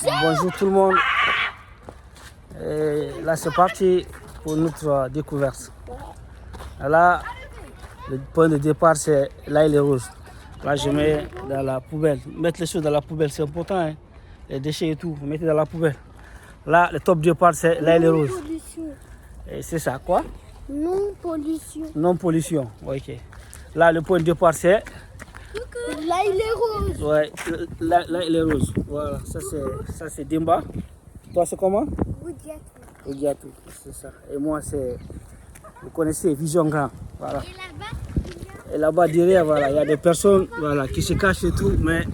Bonjour tout le monde. Et là c'est parti pour notre découverte. Là, le point de départ c'est là il est rouge. Là je mets dans la poubelle. Mettre les choses dans la poubelle c'est important. Hein. Les déchets et tout, vous mettez dans la poubelle. Là le top départ c'est là il est rouge. Et c'est ça quoi? Non pollution. Non pollution, ok. Là le point de départ c'est là il est rose. Ouais, là il est rose. Voilà, ça c'est Demba. Toi c'est comment? Oudiatou, c'est ça. Et moi c'est, vous connaissez, Vision Grand. Voilà. Et là-bas derrière, voilà, il y a des personnes voilà, qui se cachent et tout, mais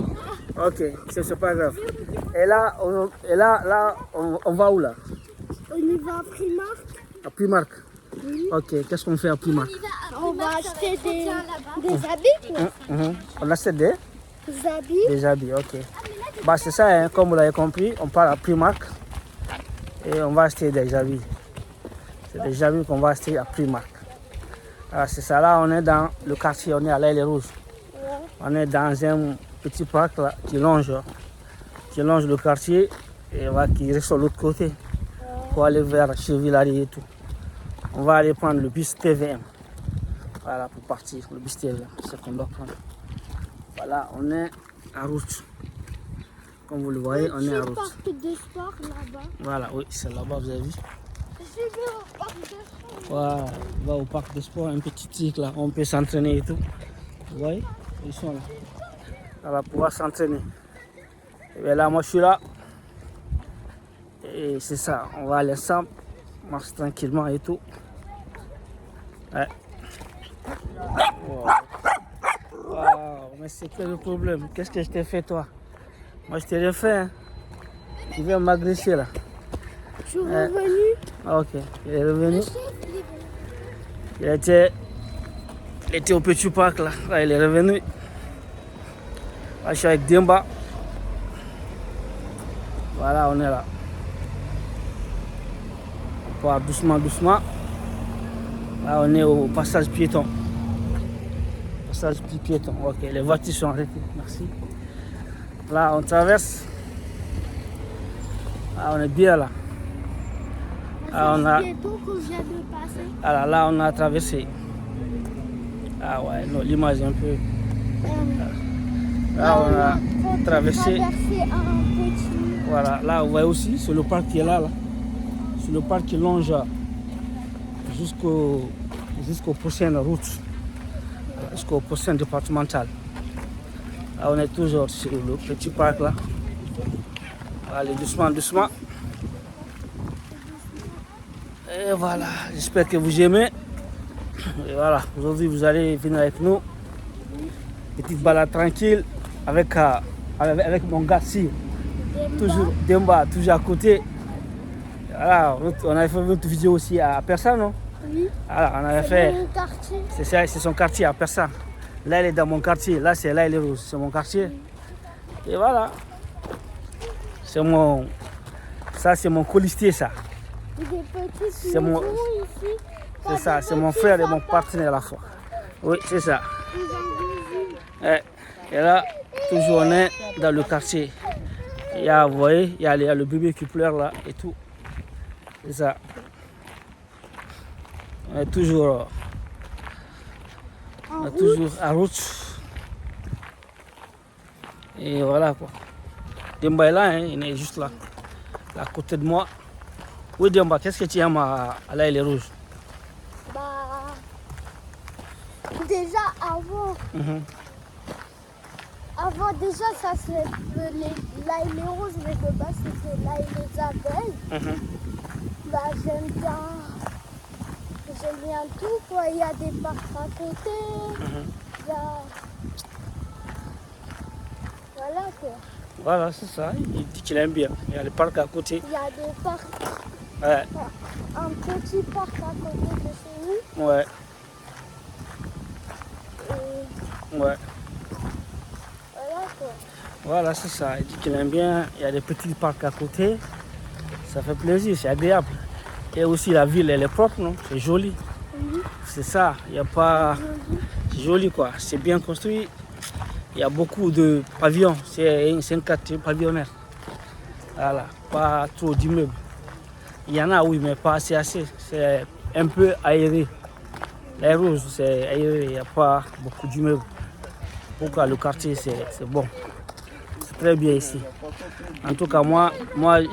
ok, c'est pas grave. Et là, on va où là? On y va à Primark. À Primark. Oui. Ok, qu'est-ce qu'on fait à Primark? On va acheter des habits. On achète des habits. Des habits, ok. Bah c'est ça, hein, comme vous l'avez compris, on part à Primark et on va acheter des habits. C'est des habits qu'on va acheter à Primark. Alors c'est ça, là on est dans le quartier, on est à l'Aile Rouge. Ouais. On est dans un petit parc là, qui longe le quartier et qui reste sur l'autre côté pour aller vers Chevillari et tout. On va aller prendre le bus TVM. Voilà, pour partir, le bus TVM, c'est ce qu'on doit prendre. Voilà, on est en route. Comme vous le voyez, on est en route. Parc de sport là-bas. Voilà, oui, c'est là-bas, vous avez vu. Je vais au parc de sport. Voilà, on va au parc de sport, un petit truc là, on peut s'entraîner et tout. Vous voyez, ils sont là. On va pouvoir s'entraîner. Et bien là, moi je suis là. Et c'est ça, on va aller ensemble, marche tranquillement et tout. Ouais. Wow. Wow, mais c'est quel le problème? Qu'est-ce que je t'ai fait toi? Moi je t'ai rien fait. Hein. Tu viens m'agresser là. Je suis revenu. Ok, il est revenu. Il était au petit parc là. Là il est revenu. Là je suis avec Demba. Voilà, on est là. On part doucement, doucement. Là on est au passage piéton. Passage piéton. Ok, les voitures sont arrêtées. Merci. Là on traverse. Là on est bien là. Là, on a... qu'on vient de passer. Alors là on a traversé. Ah ouais, non, l'image est un peu. Là on a traversé. Un petit... Voilà, là vous voyez aussi, c'est le parc qui est là. C'est le parc qui longe jusqu'aux prochaines routes, jusqu'au prochain départemental. Là on est toujours sur le petit parc là. Allez doucement, doucement. Et voilà, j'espère que vous aimez. Et voilà, aujourd'hui vous allez venir avec nous. Petite balade tranquille avec mon gars si. Toujours Demba, toujours à côté. Voilà, on avait fait une autre vidéo aussi à Persan, non? Oui. Voilà, on avait fait. Mon quartier. C'est ça, c'est son quartier à Persan. Là, il est dans mon quartier. Là, c'est là, il est rouge. C'est mon quartier. Et voilà. C'est mon. Ça, c'est mon colistier, ça. C'est mon. Ici. C'est ça, c'est mon frère et mon partenaire à la fois. Oui, c'est ça. Et là, toujours on est dans le quartier. Il y a, vous voyez, il y a le bébé qui pleure là et tout. C'est ça. On est toujours en route. Et voilà quoi. Demba est là, hein, il est juste là, à côté de moi. Oui Demba, qu'est-ce que tu aimes à l'Aile Rouge? Bah, déjà avant. Avant déjà ça c'est l'Aile Rouge, mais de base c'était l'Aile des abeilles. Bah j'aime bien tout quoi, il y a des parcs à côté, il y a... Voilà quoi. Voilà, c'est ça, il dit qu'il aime bien. Il y a le parc à côté. Il y a des parcs. Ouais. Un petit parc à côté de chez nous. Ouais. Et... Ouais. Voilà quoi. Voilà, c'est ça. Il dit qu'il aime bien. Il y a des petits parcs à côté. Ça fait plaisir, c'est agréable. Et aussi la ville, elle est propre, non? C'est joli. Oui. C'est ça. Il y a pas. C'est joli quoi. C'est bien construit. Il y a beaucoup de pavillons. C'est un quartier pavillonnaire. Voilà, pas trop d'immeubles. Il y en a, oui, mais pas assez. C'est un peu aéré. Les Roses, c'est aéré, il n'y a pas beaucoup d'immeubles. Pourquoi le quartier, c'est bon. C'est très bien ici. En tout cas, moi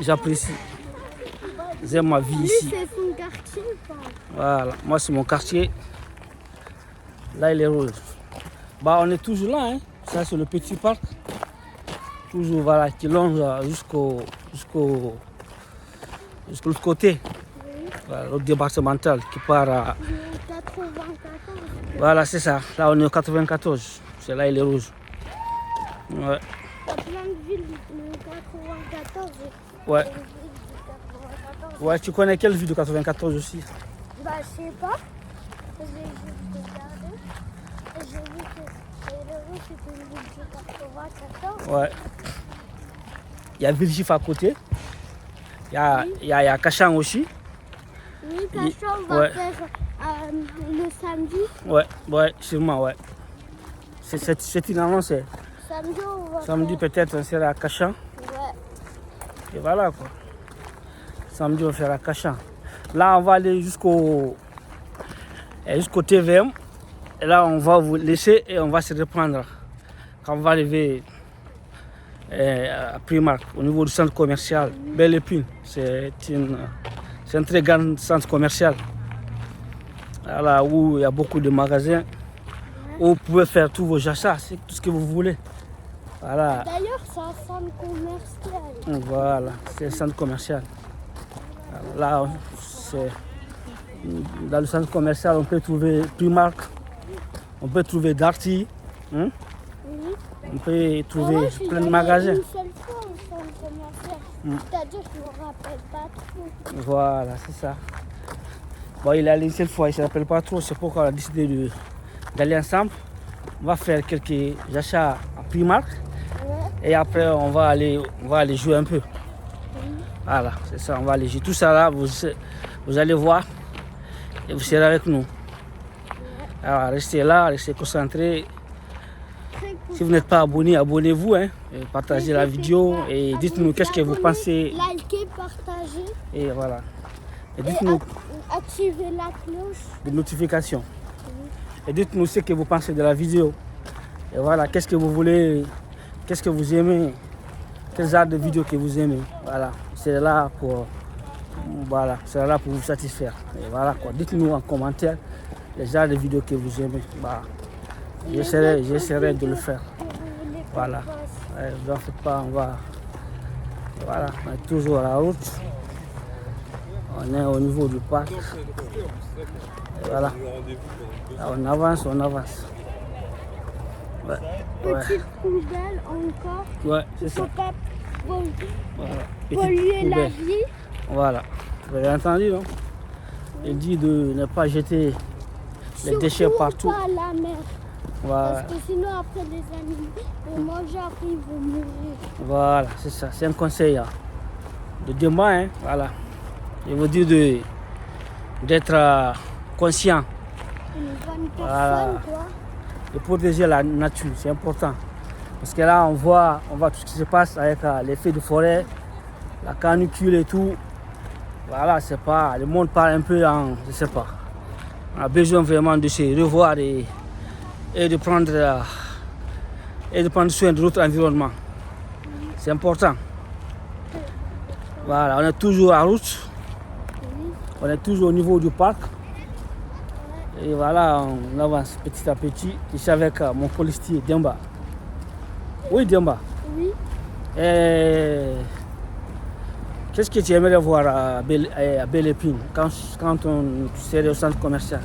j'apprécie. J'aime ma vie ici. C'est son quartier, voilà, moi c'est mon quartier. Là, il est rose. Bah, on est toujours là, hein. Ça, c'est le petit parc. Toujours, voilà, qui longe jusqu'au l'autre côté. Oui. Voilà, l'autre départemental qui part à... 94. Voilà, c'est ça. Là, on est au 94. C'est là, il est rouge. Ouais. Il y a plein de villes du 94. Ouais. Des villes du 94. Ouais, tu connais quelle ville de 94 aussi? Bah, je sais pas. J'ai juste regardé. Et j'ai vu que Rouge, c'était une ville du 94. Ouais. Il y a Villejuif à côté. Il y a Cachan aussi. Oui, Cachan, on va ouais. faire le samedi. Ouais, sûrement, ouais. C'est une annonce. Samedi, on va Samedi, faire... peut-être, on sera à Cachan. Ouais. Et voilà, quoi. Samedi, on fera Cachan. Là, on va aller jusqu'au TVM. Et là, on va vous laisser et on va se reprendre. Quand on va arriver à Primark, au niveau du centre commercial Belle Épine. C'est un très grand centre commercial. Là où il y a beaucoup de magasins. Où vous pouvez faire tous vos achats, c'est tout ce que vous voulez. Voilà. D'ailleurs, c'est un centre commercial. Voilà, c'est un centre commercial. Là, dans le centre commercial, on peut trouver Primark, on peut trouver Darty, hein? Oui. On peut trouver Moi, plein de magasins. Une seule fois au centre commercial. C'est-à-dire que je ne me rappelle pas trop. Voilà, c'est ça. Bon, il est allé une seule fois, il ne se rappelle pas trop, c'est pourquoi on a décidé d'aller ensemble. On va faire quelques achats à Primark. Ouais. Et après, on va aller jouer un peu. Voilà, c'est ça, on va aller jouer. Tout ça là, vous allez voir et vous serez avec nous. Alors, restez là, restez concentrés. Si vous n'êtes pas abonné, abonnez-vous, hein, et partagez la vidéo et dites-nous qu'est-ce que vous pensez. Likez, partagez. Et voilà. Et dites-nous activez la cloche de notification. Et dites-nous ce que vous pensez de la vidéo. Et voilà, qu'est-ce que vous voulez, qu'est-ce que vous aimez, quel genre de vidéo que vous aimez. Voilà, c'est là pour vous satisfaire. Et voilà quoi. Dites-nous en commentaire les genres de vidéos que vous aimez. Bah, j'essaierai de le faire. Voilà. Ne vous en faites pas, voilà, on est toujours à la route. On est au niveau du parc. Et voilà. Là, on avance. Ouais. Petite poubelle encore. Ouais, c'est ça. Faut pas Voilà. polluer la vie. Voilà. Vous avez entendu, non? Il dit de ne pas jeter les déchets partout. Pas à la mer. Voilà. Parce que sinon, après, les animaux vont manger, après, ils vont mourir. Voilà, c'est ça. C'est un conseil de demain. Hein. Voilà. Je vous dis d'être conscient. Une bonne personne, Voilà. quoi. De protéger la nature, c'est important. Parce que là, on voit tout ce qui se passe avec les feux de forêt, la canicule et tout. Voilà, c'est pas. Le monde part un peu en. Je sais pas. On a besoin vraiment de se revoir et de prendre soin de notre environnement. C'est important. Voilà, on est toujours en route. On est toujours au niveau du parc. Et voilà, on avance petit à petit. Je suis avec mon policier Demba. Oui, Demba. Oui. Qu'est-ce que tu aimerais voir à Belle Épine quand on serait au centre commercial?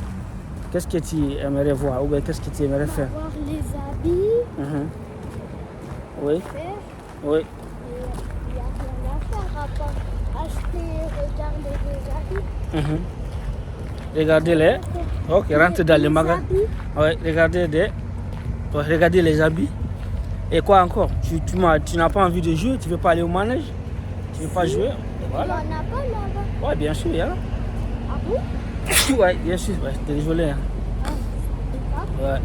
Qu'est-ce que tu aimerais voir ou bien qu'est-ce que tu aimerais faire? Voir les habits. Oui. Faire. Oui. Il n'y a rien à faire à part acheter et regarder les habits. Regardez-les. Ok, rentre dans les magasins. Oui, regardez les habits. Et quoi encore? Tu n'as pas envie de jouer? Tu ne veux pas aller au manège? Tu ne veux pas jouer? Voilà. Il n'y en a pas là-bas. Oui, bien sûr, il y en a. Ah bon? Oui, bien sûr. Ouais, désolé. Hein. Ouais.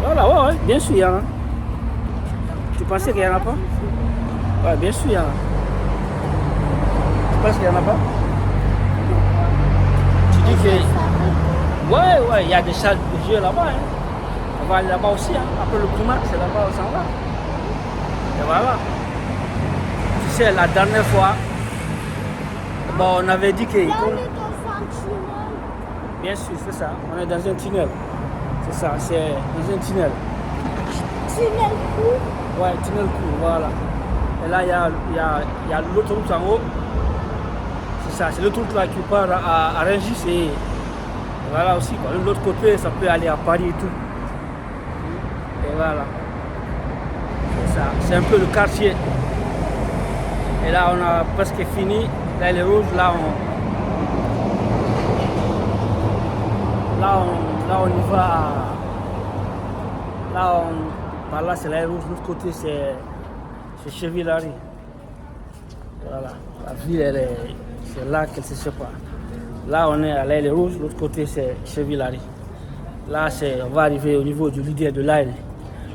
Voilà, ouais, bien sûr, il y en a. Tu pensais qu'il n'y en a pas? Ouais, bien sûr, il y en a. Tu penses qu'il n'y en a pas? Tu dis que... Ouais, il y a des salles de jeu là-bas. Hein. On va aller là-bas aussi. Hein. Après le primaire, c'est là-bas où on s'en va. Et voilà. Tu sais, la dernière fois, bon, on avait dit que... Là, on est dans un tunnel. Bien sûr, c'est ça. On est dans un tunnel. C'est ça, c'est dans un tunnel. Tunnel court. Ouais, tunnel court, voilà. Et là, il y a l'autoroute en haut. C'est ça, c'est l'autoroute là qui part à Rungis et voilà aussi. De l'autre côté, ça peut aller à Paris et tout. Et voilà. C'est ça, c'est un peu le quartier. Et là, on a presque fini. Là, les rouges, là, on y va. Par là, c'est la rouge. L'autre côté, c'est Chevillary. Voilà. La ville, c'est là qu'elle se sépare. Là, on est à l'aile rouge. L'autre côté, c'est Chevillary. Là, on va arriver au niveau du leader de l'aile.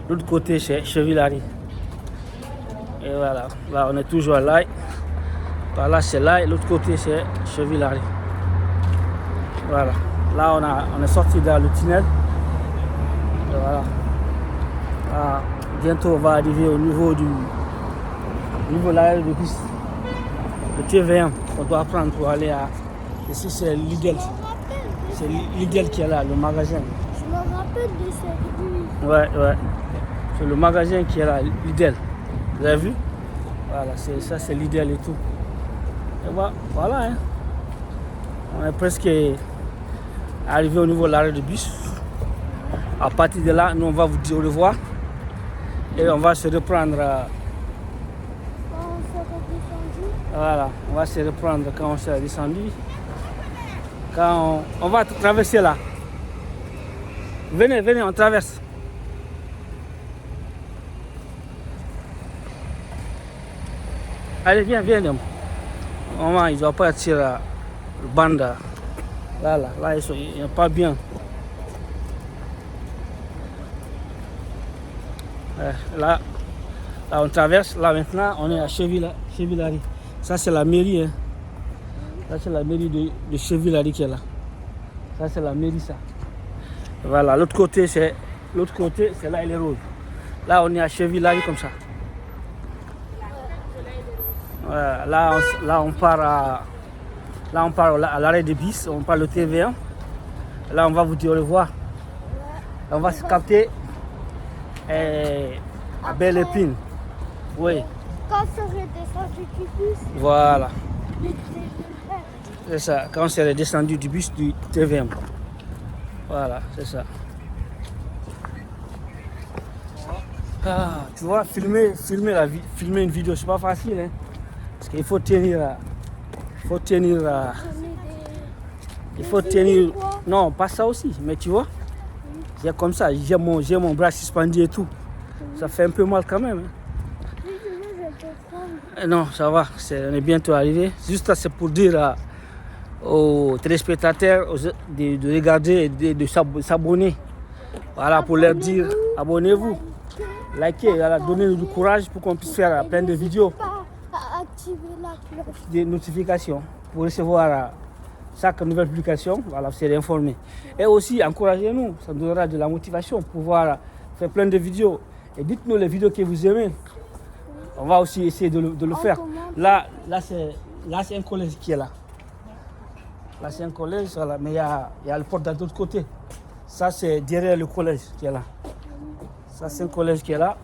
L'autre côté, c'est Chevillary. Et voilà. Là, on est toujours à l'aile. Par là, c'est l'aile. L'autre côté, c'est Chevillary. Voilà. Là, on est sorti dans le tunnel. Et voilà. Là, bientôt, on va arriver au niveau de l'arrêt de bus. Le TVM qu'on doit prendre pour aller à... Ici, c'est Lidl. C'est Lidl qui est là, le magasin. Je me rappelle de cette rue. Ouais. C'est le magasin qui est là, Lidl. Vous avez vu? Voilà, ça c'est Lidl et tout. Et voilà, hein. On est presque arrivé au niveau de l'arrêt de bus. À partir de là, nous on va vous dire au revoir. Et on va se reprendre. Quand on sera descendu. Voilà, on va se reprendre quand on sera descendu. Quand on va traverser là. Venez, on traverse. Allez, viens. Maman, il ne doit pas attirer le bande. Là, ils sont pas bien. Là, on traverse. Là, maintenant, on est à Chevillary. Ça, c'est la mairie. Hein. Ça, c'est la mairie de Chevillary qui est là. Ça, c'est la mairie, ça. Voilà, l'autre côté, c'est là, il est rouge. Là, on est à Chevillary comme ça. Voilà, là, on part à l'arrêt de bus. On part le TV1. Là, on va vous dire au revoir. On va se capter à Belle Épine. Oui. Quand on serait descendu du bus. Voilà. C'est ça, quand on serait descendu du bus du TVM. Voilà, c'est ça. Ah, tu vois, filmer une vidéo, c'est pas facile. Hein, parce qu'il faut tenir. Non, pas ça aussi, mais tu vois. C'est comme ça, j'ai mon bras suspendu et tout. Ça fait un peu mal quand même. Hein. Non, ça va, on est bientôt arrivé. Juste c'est pour dire aux téléspectateurs de regarder et de s'abonner. Voilà, pour leur dire, abonnez-vous, likez, voilà, donnez-nous du courage pour qu'on puisse faire plein de vidéos. Activer la cloche. Des notifications pour recevoir chaque nouvelle publication, voilà, c'est informé. Et aussi, encouragez-nous, ça nous donnera de la motivation pour pouvoir faire plein de vidéos. Et dites-nous les vidéos que vous aimez. On va aussi essayer de le faire. Là, c'est un collège qui est là. Là, c'est un collège, voilà, mais il y a le portail de l'autre côté. Ça, c'est derrière le collège qui est là. Ça, c'est un collège qui est là.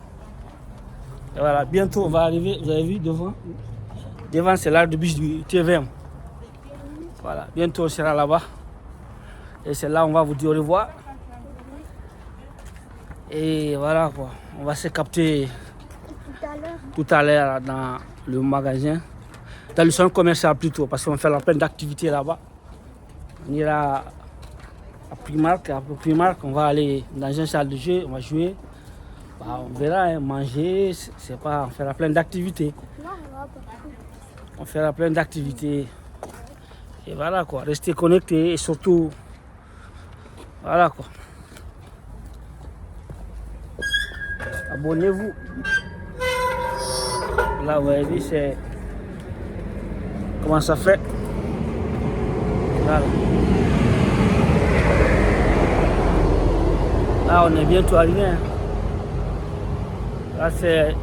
Et voilà, bientôt, on va arriver, vous avez vu, devant. Devant, c'est l'arrêt de bus du TVM. Voilà, bientôt, on sera là-bas. Et c'est là, on va vous dire au revoir. Et voilà, quoi. On va se capter tout à l'heure dans le magasin, dans le centre commercial plutôt, parce qu'on fait plein d'activités là-bas. On ira à Primark, on va aller dans une salle de jeu, on va jouer. Bah, on verra, hein, manger, c'est pas, on fera plein d'activités. On fera plein d'activités. Et voilà quoi, restez connectés et surtout, voilà quoi. Abonnez-vous. Là, vous voyez, c'est comment ça fait. Voilà. Là, on est bientôt arrivé. Hein. Là, c'est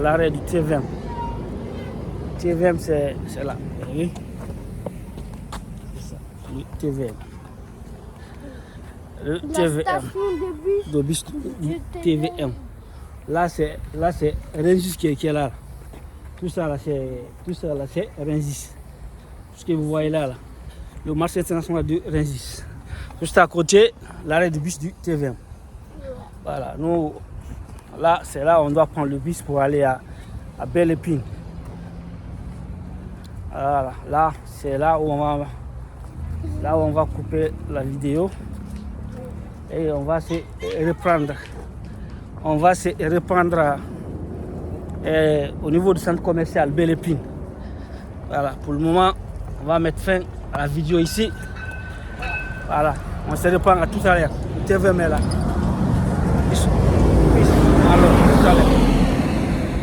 l'arrêt du TVM. TVM, c'est là. Vous voyez? C'est ça, le TVM. Le TVM. De bus du TVM. Là, c'est Rungis qui est là. Tout ça, là, c'est Rungis. Ce que vous voyez là, le marché international de Rungis. Juste à côté, l'arrêt du bus du TVM. Voilà, nous, là, c'est là où on doit prendre le bus pour aller à Belle Épine. Voilà, là, c'est là où on va couper la vidéo et on va se reprendre. On va se reprendre au niveau du centre commercial Belle Épine. Voilà, pour le moment, on va mettre fin à la vidéo ici. Voilà, on se reprend à tout à l'heure. Le TVM est là. Alors, tout à l'heure.